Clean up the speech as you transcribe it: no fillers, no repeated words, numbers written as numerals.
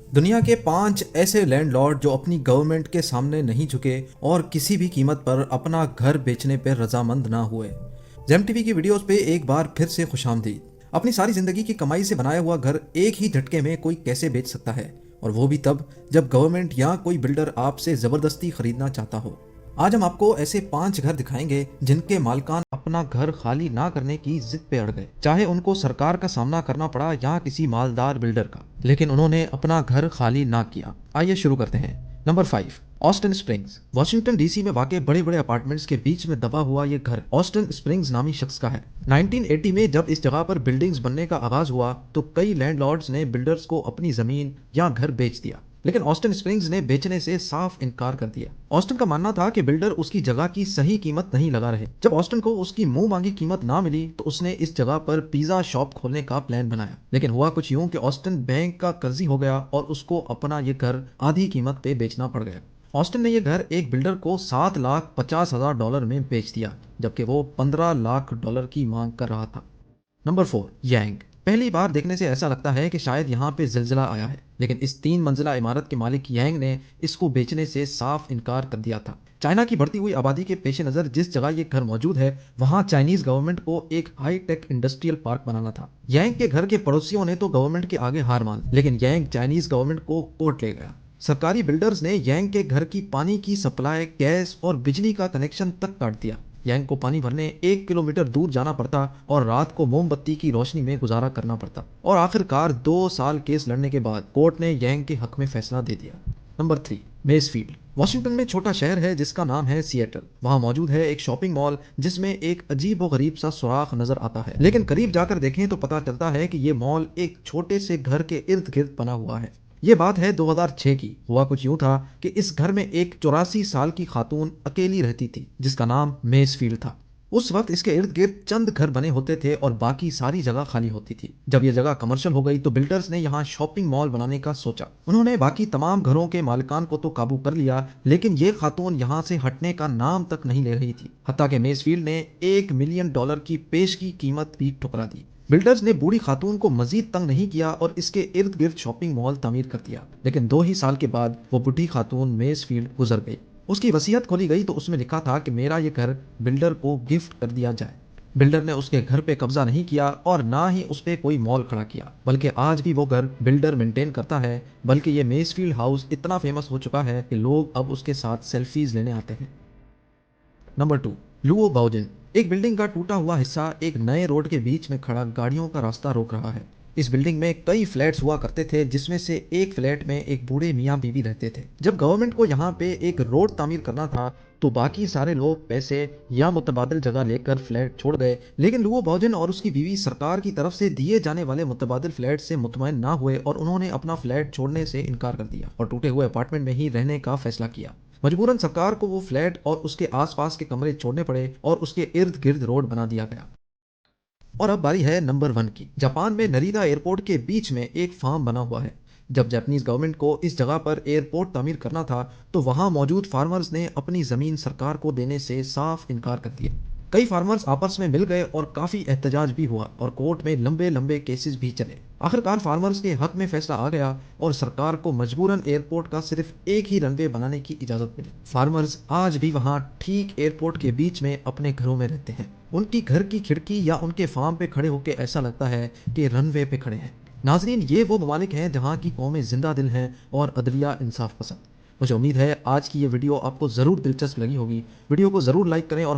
दुनिया के 5 ऐसे लैंडलॉर्ड जो अपनी गवर्नमेंट के सामने नहीं झुके और किसी भी कीमत पर अपना घर बेचने पर रजामंद ना हुए। जेम टीवी की वीडियोस पे एक बार फिर से खुशामदीद। अपनी सारी जिंदगी की कमाई से बनाया हुआ घर एक ही झटके में कोई कैसे बेच सकता है, और वो भी तब जब गवर्नमेंट या कोई बिल्डर आपसे जबरदस्ती खरीदना चाहता हो। आज हम आपको ऐसे 5 घर दिखाएंगे जिनके मालकान अपना घर खाली ना करने की जिद पे अड़ गए, चाहे उनको सरकार का सामना करना पड़ा या किसी मालदार बिल्डर का, लेकिन उन्होंने अपना घर खाली ना किया। आइए शुरू करते हैं। Number 5, Austin springs. Washington DC में वाकई बड़े बड़े अपार्टमेंट्स के बीच में दबा हुआ ये घर ऑस्टिन स्प्रिंग्स नामी शख्स का है। 1980 में जब इस जगह पर बिल्डिंग्स बनने का आगाज हुआ तो कई लैंडलॉर्ड्स ने बिल्डर्स को अपनी जमीन या घर बेच दिया, लेकिन ऑस्टिन स्प्रिंग्स ने बेचने से साफ इनकार कर दिया। ऑस्टिन का मानना था कि बिल्डर उसकी जगह की सही कीमत नहीं लगा रहे। जब ऑस्टिन को उसकी मुंह मांगी कीमत ना मिली तो उसने इस जगह पर पिज्जा शॉप खोलने का प्लान बनाया, लेकिन हुआ कुछ यूं कि ऑस्टिन बैंक का कर्जी हो गया और उसको अपना ये घर आधी कीमत पे बेचना पड़ गया। ऑस्टिन ने यह घर एक बिल्डर को $7,50,000 में बेच दिया, जबकि वो $15 लाख की मांग कर रहा था। नंबर 4, यांग। पहली बार देखने से ऐसा लगता है कि शायद यहाँ पे जिलजिला आया है, लेकिन इस 3 मंजिला इमारत के मालिक यांग ने इसको बेचने से साफ इनकार कर दिया था। चाइना की बढ़ती हुई आबादी के पेश नज़र जिस जगह ये घर मौजूद है वहाँ चाइनीज गवर्नमेंट को एक हाई टेक इंडस्ट्रियल पार्क बनाना था। यांग के घर के पड़ोसियों ने तो गवर्नमेंट के आगे हार मान, लेकिन यांग चाइनीज गवर्नमेंट को कोर्ट ले गया। सरकारी बिल्डर्स ने यांग के घर की पानी की सप्लाई, गैस और बिजली का कनेक्शन तक काट दिया। यांग को पानी भरने 1 किलोमीटर दूर जाना पड़ता और रात को मोमबत्ती की रोशनी में गुजारा करना पड़ता, और आखिरकार 2 साल केस लड़ने के बाद कोर्ट ने यांग के हक में फैसला दे दिया। Number 3, Masefield. वॉशिंगटन में छोटा शहर है जिसका नाम है सिएटल। वहां मौजूद है एक शॉपिंग मॉल जिसमें एक अजीब व गरीब सा सुराख नजर आता है, लेकिन करीब जाकर देखें तो पता चलता है कि यह मॉल एक छोटे से घर के इर्द गिर्द बना हुआ है। ये बात है 2006 की। हुआ कुछ यूं था कि इस घर में एक 84 साल की खातून अकेली रहती थी जिसका नाम मेसफील्ड था। उस वक्त इसके इर्द गिर्द चंद घर बने होते थे और बाकी सारी जगह खाली होती थी। जब यह जगह कमर्शियल हो गई तो बिल्डर्स ने यहाँ शॉपिंग मॉल बनाने का सोचा। उन्होंने बाकी तमाम घरों के मालिकान को तो काबू कर लिया, लेकिन ये खातून यहाँ से हटने का नाम तक नहीं ले रही थी। हत्ता के मेसफील्ड ने $1 मिलियन की पेश की कीमत भी ठुकरा दी। बिल्डर्स ने बूढ़ी खातून को मजीद तंग नहीं किया और इसके इर्द गिर्द शॉपिंग मॉल तामीर कर दिया, लेकिन 2 ही साल के बाद वो बूढ़ी खातून मेसफील्ड गुजर गई। उसकी वसीयत खोली गई तो उसमें लिखा था कि मेरा ये घर बिल्डर को गिफ्ट कर दिया जाए। बिल्डर ने उसके घर पे कब्जा नहीं किया और ना ही उस पे कोई मॉल खड़ा किया, बल्कि आज भी वो घर बिल्डर मेंटेन करता है। बल्कि ये मेसफील्ड हाउस इतना फेमस हो चुका है कि लोग अब उसके साथ सेल्फीज लेने आते हैं। नंबर 2, लुओ बाउजिन। एक बिल्डिंग का टूटा हुआ हिस्सा एक नए रोड के बीच में खड़ा गाड़ियों का रास्ता रोक रहा है। इस बिल्डिंग में कई फ्लैट्स हुआ करते थे जिसमें से एक फ्लैट में एक बूढ़े मियाँ बीवी रहते थे। जब गवर्नमेंट को यहाँ पे एक रोड तामीर करना था तो बाकी सारे लोग पैसे या मुतबादल जगह लेकर फ्लैट छोड़ गए, लेकिन लुओ बाउजिन और उसकी बीवी सरकार की तरफ से दिए जाने वाले मुतबादल फ्लैट से मुतमईन ना हुए और उन्होंने अपना फ्लैट छोड़ने से इनकार कर दिया और टूटे हुए अपार्टमेंट में ही रहने का फैसला किया। मजबूरन सरकार को वो फ्लैट और उसके आसपास के कमरे छोड़ने पड़े और उसके इर्द गिर्द रोड बना दिया गया। और अब बारी है नंबर 1 की। जापान में नरीदा एयरपोर्ट के बीच में एक फार्म बना हुआ है। जब जापानीज गवर्नमेंट को इस जगह पर एयरपोर्ट तामीर करना था तो वहां मौजूद फार्मर्स ने अपनी जमीन सरकार को देने से साफ इनकार कर दिया। कई फार्मर्स आपस में मिल गए और काफी एहतजाज भी हुआ और कोर्ट में लंबे लंबे केसेस भी चले। आखिरकार फार्मर्स के हक में फैसला आ गया और सरकार को मजबूरन एयरपोर्ट का सिर्फ एक ही रनवे बनाने की इजाजत मिली। फार्मर्स आज भी वहां ठीक एयरपोर्ट के बीच में अपने घरों में रहते हैं। उनकी घर की खिड़की या उनके फार्म पे खड़े होकर ऐसा लगता है कि रनवे पे खड़े हैं। नाजरीन, ये वो ममालिक हैं जहाँ की कौमें जिंदा दिल हैं और अदलिया इंसाफ पसंद। मुझे उम्मीद है आज की ये वीडियो आपको ज़रूर दिलचस्प लगी होगी। वीडियो को ज़रूर लाइक करें और